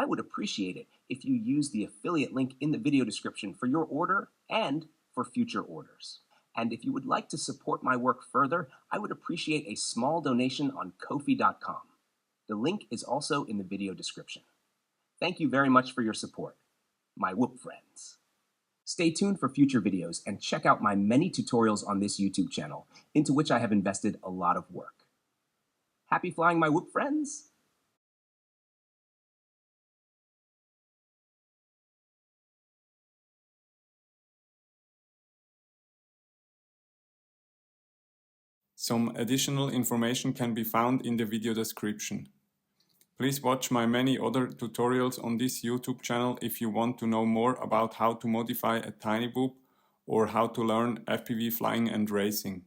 I would appreciate it if you use the affiliate link in the video description for your order and for future orders. And if you would like to support my work further, I would appreciate a small donation on Ko-fi.com. The link is also in the video description. Thank you very much for your support, my whoop friends. Stay tuned for future videos and check out my many tutorials on this YouTube channel, into which I have invested a lot of work. Happy flying, my whoop friends! Some additional information can be found in the video description. Please watch my many other tutorials on this YouTube channel if you want to know more about how to modify a tiny whoop or how to learn FPV flying and racing.